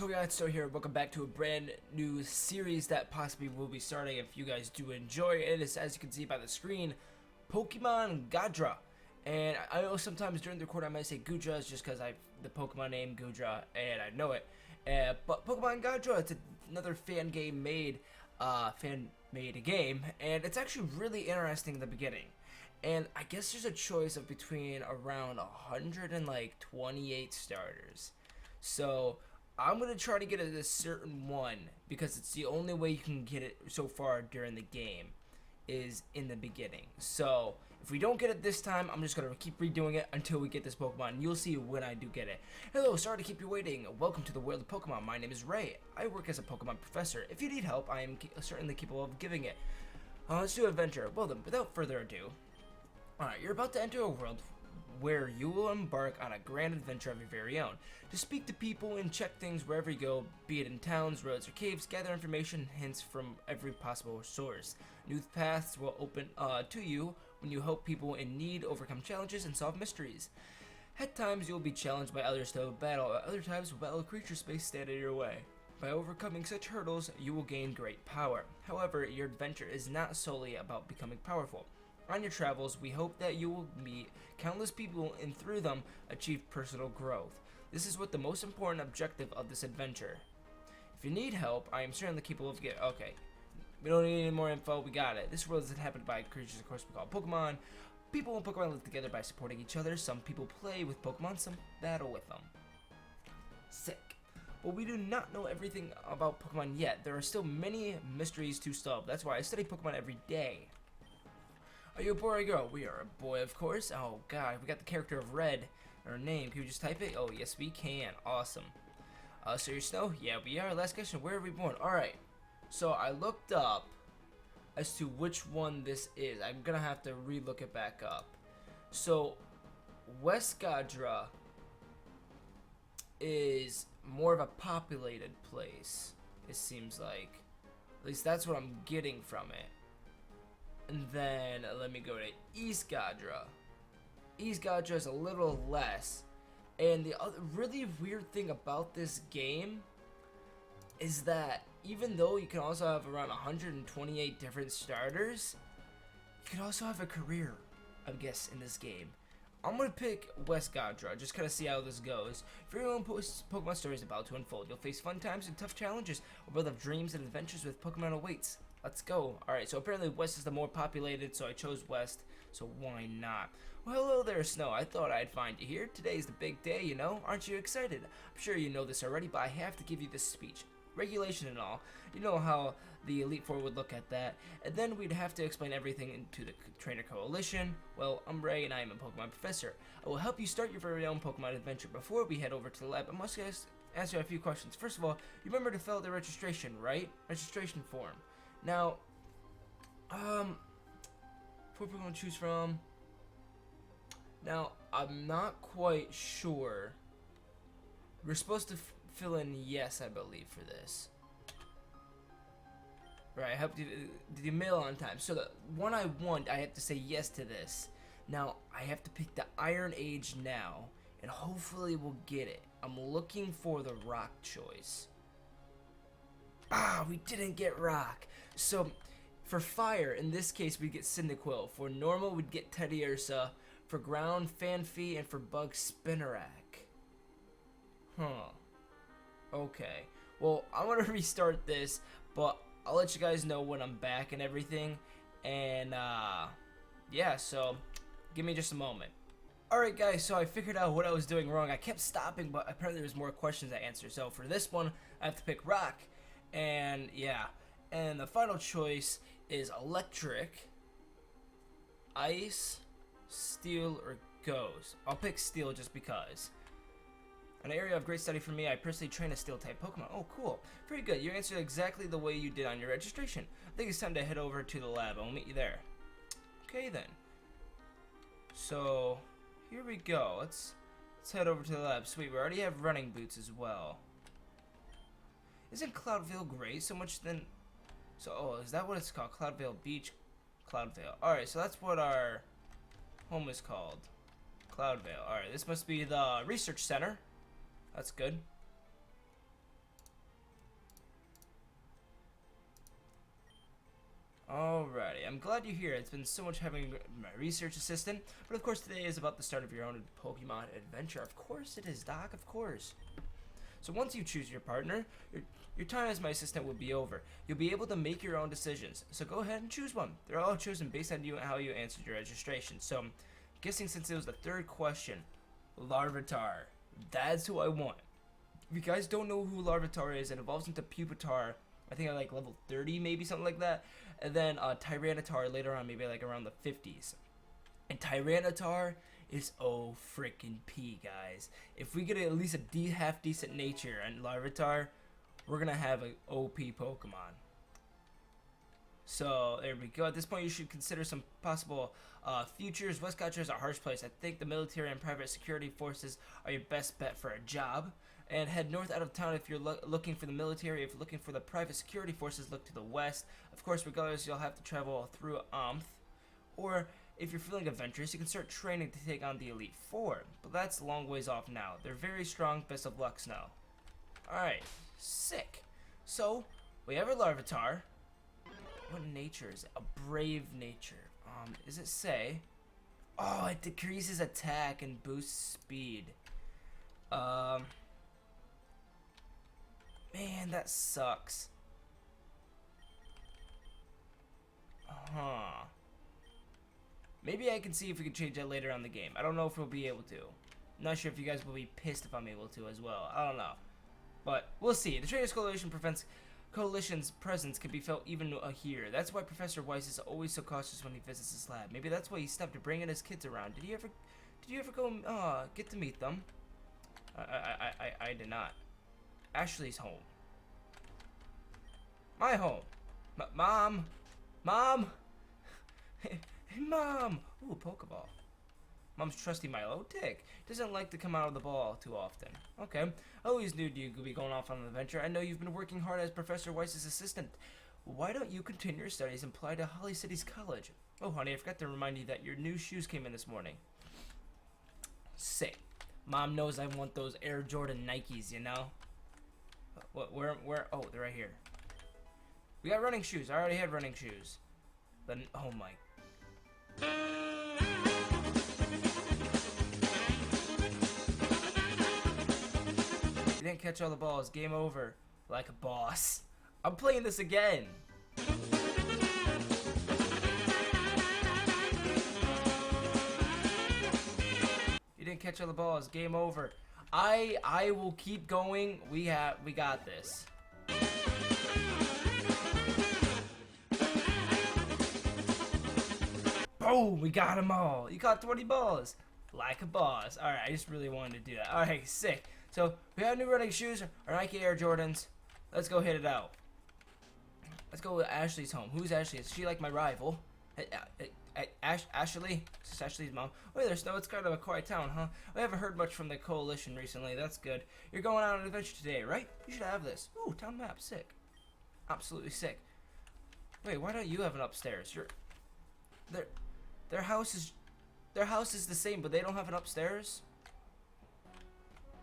So guys, so here, welcome back to a brand new series that possibly will be starting if you guys do enjoy it. It's, as you can see by the screen, Pokemon Godra. And I know sometimes during the record I might say Godra just because I the Pokemon name Godra and I know it. But Pokemon Godra, it's another fan made game, and it's actually really interesting in the beginning. And I guess there's a choice of between around 128 starters. So I'm gonna try to get a certain one because it's the only way you can get it so far during the game is in the beginning. So if we don't get it this time, I'm just gonna keep redoing it until we get this Pokemon, and you'll see when I do get it. Hello, sorry to keep you waiting. Welcome to the world of Pokemon. My name is Ray. I work as a Pokemon professor. If you need help, I am certainly capable of giving it. Let's do adventure. Well then, without further ado, alright, you're about to enter a world where you will embark on a grand adventure of your very own. To speak to people and check things wherever you go, be it in towns, roads, or caves, gather information, hints from every possible source. New paths will open to you when you help people in need overcome challenges and solve mysteries. At times you will be challenged by others to battle, at other times battle creatures may stand in your way. By overcoming such hurdles, you will gain great power. However, your adventure is not solely about becoming powerful. On your travels, we hope that you will meet countless people and through them achieve personal growth. This is what the most important objective of this adventure. If you need help, I am certainly capable of getting. Okay, we don't need any more info. We got it. This world is inhabited by creatures, of course, we call Pokemon. People and Pokemon live together by supporting each other. Some people play with Pokemon, some battle with them. Sick. But we do not know everything about Pokemon yet. There are still many mysteries to solve. That's why I study Pokemon every day. Are you a boy or a girl? We are a boy, of course. Oh god, we got the character of Red. Our name. Can we just type it? Oh yes, we can. Awesome. So you're Snow? Yeah, we are. Last question. Where are we born? Alright. So I looked up as to which one this is. I'm gonna have to re-look it back up. So West Godra is more of a populated place, it seems like. At least that's what I'm getting from it. And then let me go to East Godra. East Godra is a little less. And the other really weird thing about this game is that even though you can also have around 128 different starters, you can also have a career, I guess, in this game. I'm gonna pick West Godra, just kind of see how this goes. For your own Pokemon story is about to unfold. You'll face fun times and tough challenges. A world of dreams and adventures with Pokemon awaits. Let's go. Alright, so apparently West is the more populated, so I chose West, so why not? Well, hello there, Snow. I thought I'd find you here. Today's the big day, you know? Aren't you excited? I'm sure you know this already, but I have to give you this speech. Regulation and all. You know how the Elite Four would look at that. And then we'd have to explain everything to the Trainer Coalition. Well, I'm Ray, and I am a Pokemon professor. I will help you start your very own Pokemon adventure. Before we head over to the lab, I must answer a few questions. First of all, you remember to fill out the registration, right? Registration form. Now, 4 Pokemon to choose from. Now, I'm not quite sure. We're supposed to fill in yes, I believe, for this. Right, I hope did you mail on time? So the one I want, I have to say yes to this. Now, I have to pick the Iron Age now, and hopefully we'll get it. I'm looking for the Rock choice. Ah, we didn't get Rock. So, for Fire, in this case, we get Cyndaquil. For Normal, we'd get Teddiursa. For Ground, Fanfy, and for Bug, Spinarak. Huh. Okay. Well, I'm gonna restart this, but I'll let you guys know when I'm back and everything. And, yeah, so, give me just a moment. Alright guys, so I figured out what I was doing wrong. I kept stopping, but apparently there's more questions to answer. So for this one, I have to pick Rock. And yeah, and the final choice is Electric, Ice, Steel, or Ghost. I'll pick Steel just because. An area of great study for me, I personally train a Steel-type Pokemon. Oh, cool. Very good. You answered exactly the way you did on your registration. I think it's time to head over to the lab. I'll meet you there. Okay, then. So, here we go. Let's head over to the lab. Sweet, we already have running boots as well. Isn't Cloudville great so much then? So, oh, is that what it's called? Cloudville Beach, Cloudville. Alright, so that's what our home is called. Cloudville. Alright, this must be the research center. That's good. Alrighty, I'm glad you're here. It's been so much having my research assistant, but of course today is about the start of your own Pokemon adventure. Of course it is, Doc, of course. So once you choose your partner, your time as my assistant will be over. You'll be able to make your own decisions. So go ahead and choose one. They're all chosen based on you and how you answered your registration. So I'm guessing since it was the third question, Larvitar. That's who I want. If you guys don't know who Larvitar is, it evolves into Pupitar. I think at like level 30, maybe something like that. And then Tyranitar later on, maybe like around the 50s. And Tyranitar is oh freaking P, guys. If we get at least a half decent nature and Larvitar, we're gonna have an OP Pokemon. So there we go. At this point, you should consider some possible futures. Westcott is a harsh place. I think the military and private security forces are your best bet for a job. And head north out of town if you're looking for the military. If you're looking for the private security forces, look to the west. Of course, regardless, you'll have to travel through Omth. Or if you're feeling adventurous, you can start training to take on the Elite Four. But that's a long ways off now. They're very strong. Best of luck, Snow. Alright, sick. So, we have our Larvitar. What nature is it? A brave nature. Does it say? Oh, it decreases attack and boosts speed. Man, that sucks. Maybe I can see if we can change that later on in the game. I don't know if we'll be able to. I'm not sure if you guys will be pissed if I'm able to as well. I don't know. But we'll see. The Trainers Coalition's presence can be felt even here. That's why Professor Weiss is always so cautious when he visits his lab. Maybe that's why he stopped bringing his kids around. Did you ever go get to meet them? I did not. Ashley's home. My home. Mom. Hey, Mom. Ooh, Pokeball. Mom's trusty Milotic doesn't like to come out of the ball too often. Okay. I always knew you could be going off on an adventure. I know you've been working hard as Professor Weiss's assistant. Why don't you continue your studies and apply to Holly City's college? Oh, honey, I forgot to remind you that your new shoes came in this morning. Sick. Mom knows I want those Air Jordan Nikes, you know? Where? Oh, they're right here. We got running shoes. I already had running shoes. Then, oh my. You didn't catch all the balls. Game over. Like a boss. I'm playing this again. You didn't catch all the balls. Game over. I will keep going. We got this. Boom, we got them all. You caught 20 balls. Like a boss. Alright, I just really wanted to do that. Alright, sick. So, we have new running shoes, our Nike Air Jordans. Let's go hit it out. Let's go with Ashley's home. Who's Ashley? Is she like my rival? Ashley? Is this Ashley's mom? Oh, there's Snow. It's kind of a quiet town, huh? I haven't heard much from the coalition recently. That's good. You're going on an adventure today, right? You should have this. Ooh, town map. Sick. Absolutely sick. Wait, why don't you have an upstairs? Their house is the same, but they don't have an upstairs?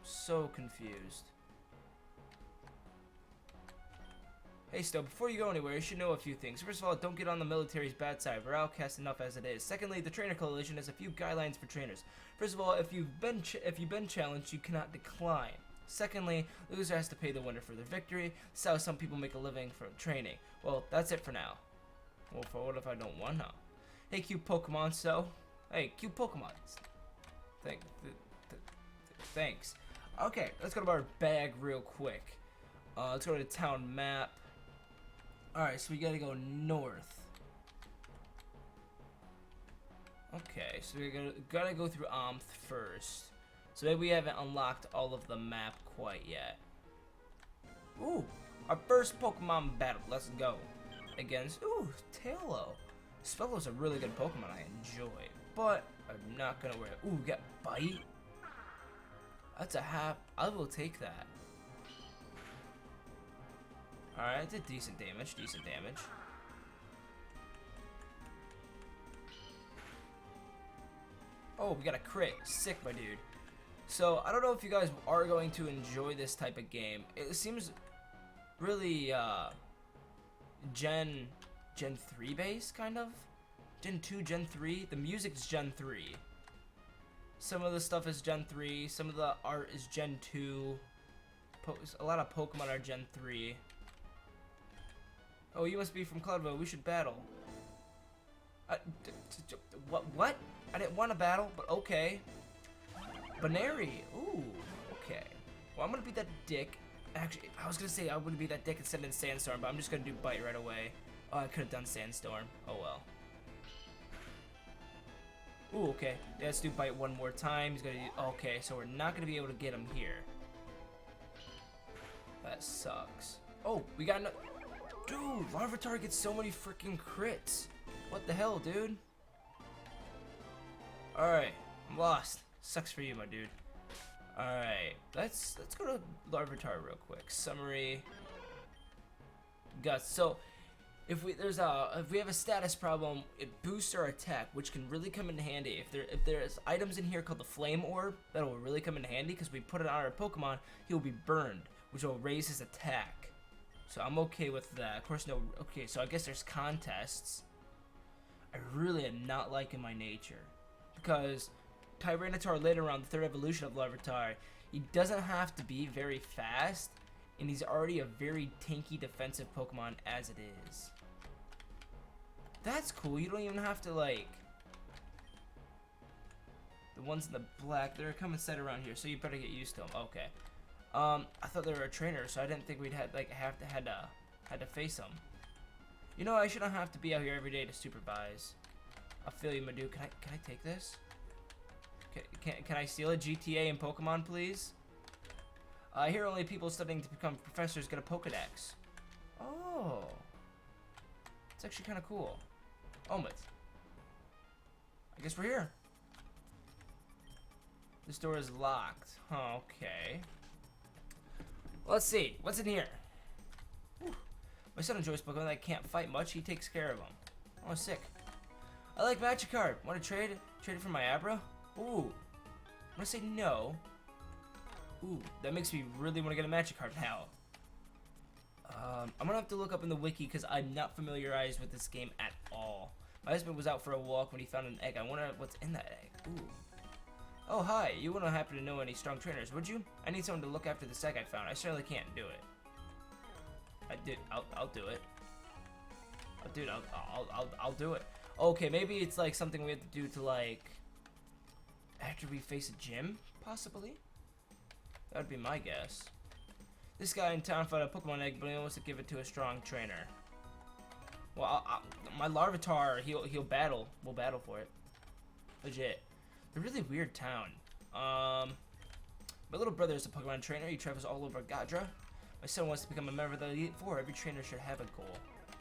So confused. Hey, Stowe, before you go anywhere, you should know a few things. First of all, don't get on the military's bad side. We're outcast enough as it is. Secondly, the Trainer Coalition has a few guidelines for trainers. First of all, if you've been challenged, you cannot decline. Secondly, loser has to pay the winner for their victory. That's how some people make a living from training. Well, that's it for now. Well, for what if I don't want to? Hey, cute Pokemon, so. Hey, cute Pokemon. Thanks. Okay, let's go to our bag real quick. Let's go to the town map. Alright, so we gotta go north. Okay, so we gotta go through Omth first. So maybe we haven't unlocked all of the map quite yet. Ooh, our first Pokemon battle. Let's go. Against, ooh, Tailo. Spello's a really good Pokemon I enjoy, but I'm not gonna wear it. Ooh, we got Bite. That's a half. I will take that. Alright, it did decent damage. Oh, we got a crit. Sick, my dude. So, I don't know if you guys are going to enjoy this type of game. It seems really, Gen Gen 3 base, kind of. Gen 2, Gen 3. The music's Gen 3. Some of the stuff is Gen 3. Some of the art is Gen 2. A lot of Pokemon are Gen 3. Oh, you must be from Cloudville. We should battle. What? I didn't want to battle, but okay. Baneri. Ooh, okay. Well, I'm gonna beat that dick. Actually, I was gonna say I would beat that dick instead of Sandstorm, but I'm just gonna do Bite right away. Oh, I could have done Sandstorm. Oh well. Ooh, okay. Yeah, let's do Bite one more time. He's gonna do, okay, so we're not gonna be able to get him here. That sucks. Oh, we got no. Dude, Larvitar gets so many freaking crits. What the hell, dude? Alright, I'm lost. Sucks for you, my dude. Alright, let's go to Larvitar real quick. Summary. Guts. So if we have a status problem, it boosts our attack, which can really come in handy. If there's items in here called the Flame Orb, that'll really come in handy because we put it on our Pokemon, he'll be burned, which will raise his attack. So I'm okay with that. Of course, no. Okay, so I guess there's contests. I really am not liking my nature because Tyranitar later on, the third evolution of Larvitar, he doesn't have to be very fast, and he's already a very tanky defensive Pokemon as it is. That's cool. You don't even have to like. The ones in the black, they're coming set around here, so you better get used to them. Okay. I thought they were a trainer, so I didn't think we'd had to face them. You know, I shouldn't have to be out here every day to supervise. I feel you, my dude. Can I take this? Can I steal a GTA in Pokemon, please? I hear only people studying to become professors get a Pokedex. Oh, it's actually kind of cool. Omid. I guess we're here. This door is locked. Huh, okay. Let's see. What's in here? Whew. My son enjoys Pokemon. I can't fight much. He takes care of them. Oh, sick. I like Magikarp. Want to trade it? Trade it for my Abra? Ooh. I'm gonna say no. Ooh, that makes me really want to get a Magikarp now. I'm gonna have to look up in the wiki because I'm not familiarized with this game at all. My husband was out for a walk when he found an egg. I wonder what's in that egg. Ooh. Oh, hi. You wouldn't happen to know any strong trainers, would you? I need someone to look after this egg I found. I certainly can't do it. I'll do it. Dude, I'll do it. Okay, maybe it's like something we have to do to like after we face a gym, possibly. That would be my guess. This guy in town found a Pokemon egg, but he wants to give it to a strong trainer. Well, my Larvitar, he'll battle. We'll battle for it. Legit. A really weird town. My little brother is a Pokemon trainer. He travels all over Godra. My son wants to become a member of the Elite Four. Every trainer should have a goal.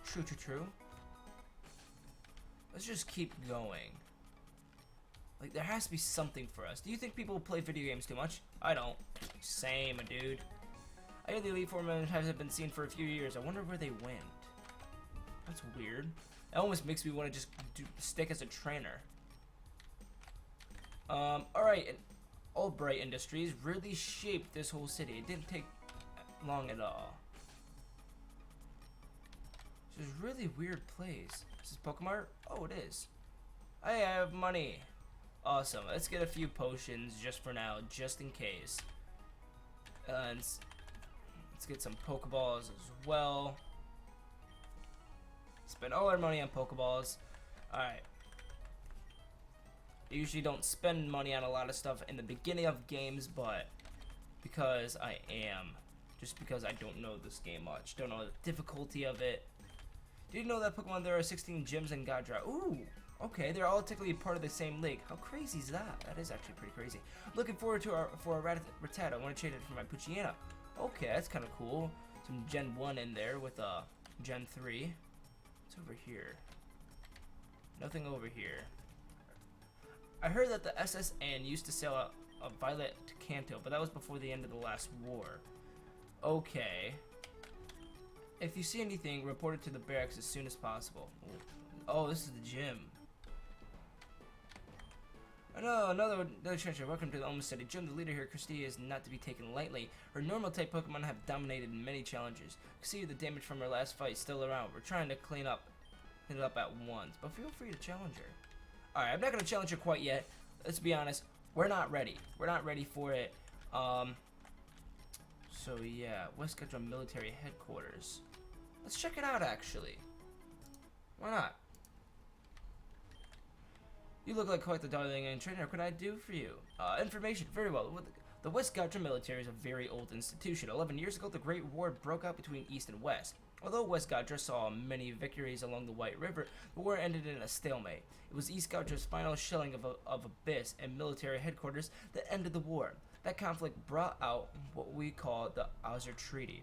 True, true, true. Let's just keep going. Like, there has to be something for us. Do you think people play video games too much? I don't. Same, dude. I hear the Elite Four members haven't been seen for a few years. I wonder where they went. That's weird. That almost makes me want to just stick as a trainer. Alright, and Albright Industries really shaped this whole city. It didn't take long at all. It's a really weird place. Is this Pokemon? Oh, it is. I have money. Awesome. Let's get a few potions just for now, just in case. Let's get some Pokeballs as well. Spend all our money on Pokeballs. Alright. I usually don't spend money on a lot of stuff in the beginning of games, but because I am. Just because I don't know this game much. Don't know the difficulty of it. Did you know that Pokemon there are 16 gyms in Godra? Ooh, okay, they're all technically part of the same league. How crazy is that? That is actually pretty crazy. Looking forward to our Rattata. I want to trade it for my Poochyena. Okay, that's kind of cool. Some Gen 1 in there with Gen 3. What's over here? Nothing over here. I heard that the SSN used to sell a Violet Kanto, but that was before the end of the last war. Okay. If you see anything, report it to the barracks as soon as possible. Oh, this is the gym. Oh no, another treasure. Welcome to the Almost Steady Gym. The leader here, Christy, is not to be taken lightly. Her normal type Pokemon have dominated many challenges. You can see the damage from her last fight still around. We're trying to clean up hit it up at once, but feel free to challenge her. Alright, I'm not going to challenge her quite yet. Let's be honest, we're not ready. We're not ready for it. So yeah, West Godra Military Headquarters. Let's check it out, actually. Why not? You look like quite the darling and trainer. What could I do for you? Information. Very well. The West Godra military is a very old institution. 11 years ago, the Great War broke out between East and West. Although West Godra saw many victories along the White River, the war ended in a stalemate. It was East Godra's final shelling of Abyss and military headquarters that ended the war. That conflict brought out what we call the Azure Treaty.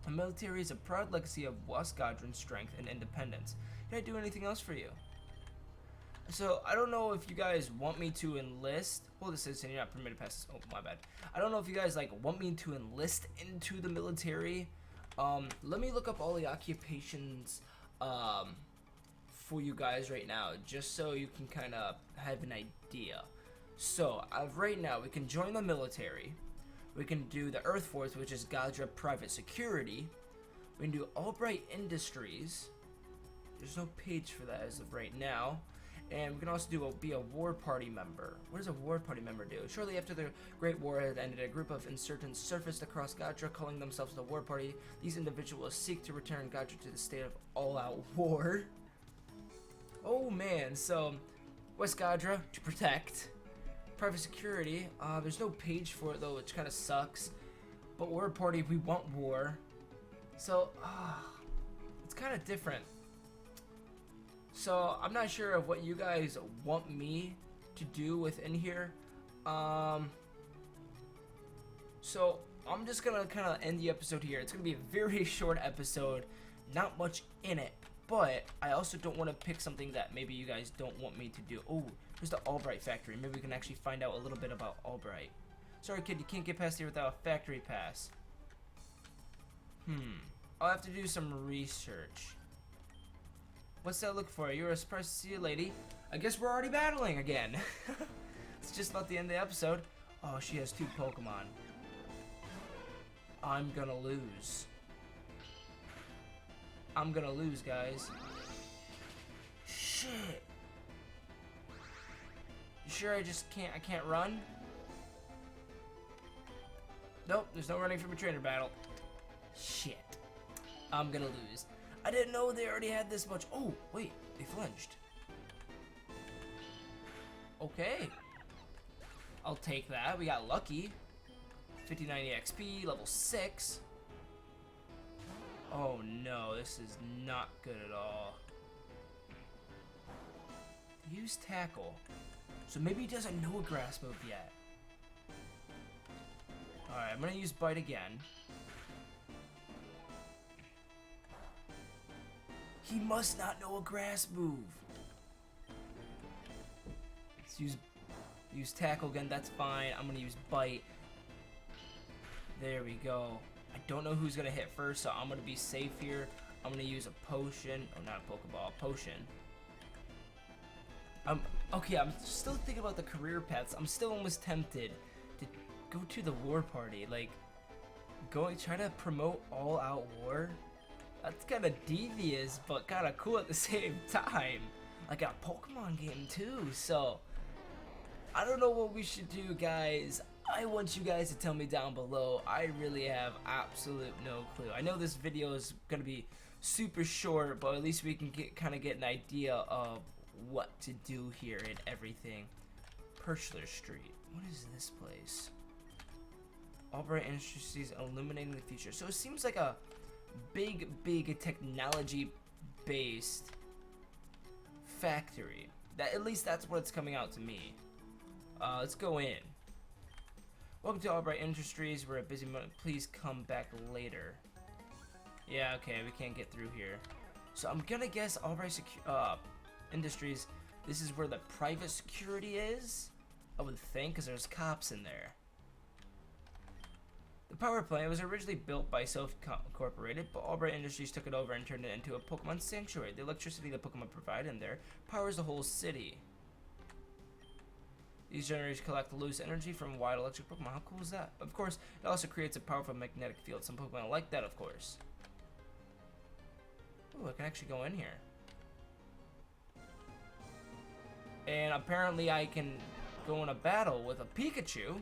The military is a proud legacy of West Godran strength and independence. Can I do anything else for you? So, I don't know if you guys want me to enlist. Hold this citizen, you're not permitted to pass this. Oh, my bad. I don't know if you guys, like, want me to enlist into the military. Let me look up all the occupations, for you guys right now, just so you can kind of have an idea. So, right now, we can join the military. We can do the Earth Force, which is Godra Private Security. We can do Albright Industries. There's no page for that as of right now. And we can also be a war party member. What does a war party member do? Shortly after the Great War had ended, a group of insurgents surfaced across Godra, calling themselves the War Party. These individuals seek to return Godra to the state of all-out war. Oh man, so West Godra to protect. Private security. There's no page for it though, which kind of sucks. But War Party, we want war. So, it's kind of different. So, I'm not sure of what you guys want me to do within here. So, I'm just going to kind of end the episode here. It's going to be a very short episode. Not much in it. But, I also don't want to pick something that maybe you guys don't want me to do. Oh, here's the Albright factory. Maybe we can actually find out a little bit about Albright. Sorry, kid, you can't get past here without a factory pass. I'll have to do some research. What's that look for? You're surprised to see you, lady. I guess we're already battling again. It's just about the end of the episode. Oh, she has 2 Pokemon. I'm gonna lose. I'm gonna lose, guys. Shit. You sure I can't run? Nope, there's no running from a trainer battle. Shit. I'm gonna lose. I didn't know they already had this much. Oh, wait, they flinched. Okay. I'll take that. We got lucky. 5090 XP, level 6. Oh no, this is not good at all. Use tackle. So maybe he doesn't know a grass move yet. Alright, I'm gonna use bite again. He must not know a grass move. Let's use tackle again, that's fine. I'm gonna use bite. There we go. I don't know who's gonna hit first, so I'm gonna be safe here. I'm gonna use a potion. Oh, not a Pokeball, a potion. Okay, I'm still thinking about the career paths. I'm still almost tempted to go to the war party. Like, try to promote all-out war. That's kind of devious, but kind of cool at the same time. Like a Pokemon game too, so I don't know what we should do, guys. I want you guys to tell me down below. I really have absolute no clue. I know this video is going to be super short, but at least we can kind of get an idea of what to do here and everything. Perchler Street. What is this place? Albright Industries illuminating the future. So it seems like a big technology-based factory. At least that's what it's coming out to me. Let's go in. Welcome to Albright Industries. We're a busy moment. Please come back later. Yeah, okay, we can't get through here. So I'm gonna guess Albright Industries, this is where the private security is? I would think, because there's cops in there. The power plant was originally built by Self Incorporated, but Albright Industries took it over and turned it into a Pokemon sanctuary. The electricity the Pokemon provide in there powers the whole city. These generators collect loose energy from wide electric Pokemon. How cool is that? Of course, it also creates a powerful magnetic field. Some Pokemon like that, of course. Ooh, I can actually go in here. And apparently I can go in a battle with a Pikachu.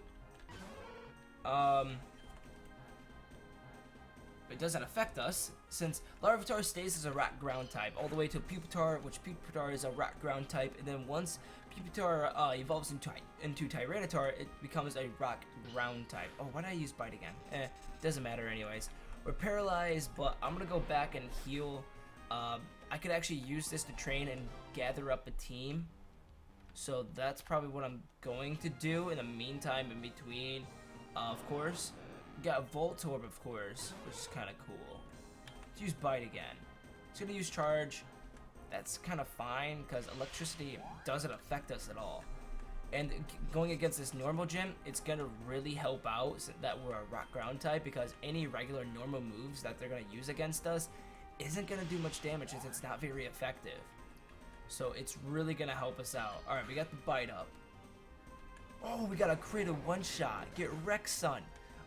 It doesn't affect us, since Larvitar stays as a rock ground type, all the way to Pupitar, which Pupitar is a rock ground type, and then once Pupitar evolves into Tyranitar, it becomes a rock ground type. Oh, why did I use Bite again? Doesn't matter anyways. We're paralyzed, but I'm gonna go back and heal. I could actually use this to train and gather up a team, so that's probably what I'm going to do in the meantime, in between, of course. Got a Voltorb, of course, which is kind of cool. Let's use Bite again. It's gonna use Charge. That's kind of fine, because electricity doesn't affect us at all. And going against this normal gym, it's gonna really help out that we're a rock ground type, because any regular normal moves that they're gonna use against us isn't gonna do much damage, since it's not very effective. So it's really gonna help us out. Alright, we got the Bite up. Oh, we got a creative one-shot. Get wrecked, son.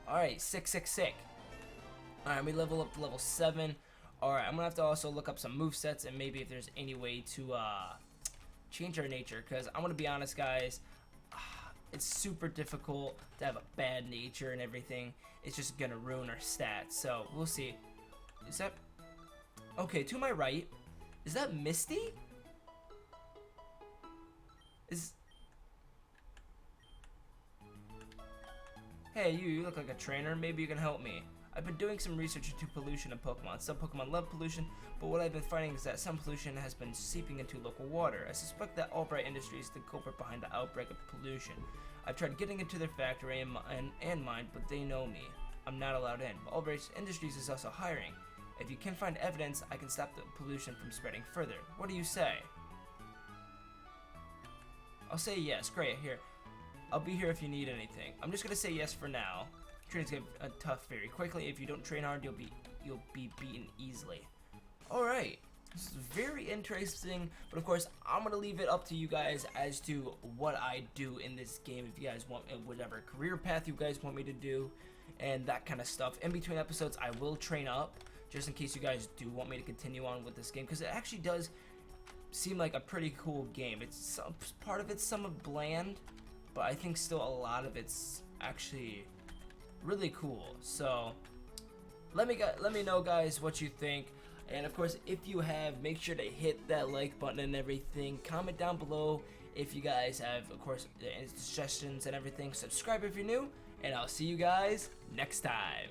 Alright, sick. Alright, we level up to level 7. Alright, I'm gonna have to also look up some movesets and maybe if there's any way to change our nature. Because I'm gonna be honest, guys, it's super difficult to have a bad nature and everything. It's just gonna ruin our stats. So, we'll see. Is that... Okay, to my right. Is that Misty? Hey, you look like a trainer. Maybe you can help me. I've been doing some research into pollution in Pokemon. Some Pokemon love pollution, but what I've been finding is that some pollution has been seeping into local water. I suspect that Albright Industries is the culprit behind the outbreak of pollution. I've tried getting into their factory and mine, but they know me. I'm not allowed in. But Albright Industries is also hiring. If you can find evidence, I can stop the pollution from spreading further. What do you say? I'll say yes. Great. Here. I'll be here if you need anything. I'm just gonna say yes for now. Training's gonna be tough very quickly. If you don't train hard, you'll be beaten easily. Alright. This is very interesting, but of course I'm gonna leave it up to you guys as to what I do in this game. If you guys want whatever career path you guys want me to do and that kind of stuff. In between episodes I will train up just in case you guys do want me to continue on with this game, because it actually does seem like a pretty cool game. It's part of it's somewhat bland, but I think still a lot of it's actually really cool. So let me know, guys, what you think. And of course, if you have, make sure to hit that like button and everything. Comment down below if you guys have, of course, suggestions and everything. Subscribe if you're new, and I'll see you guys next time.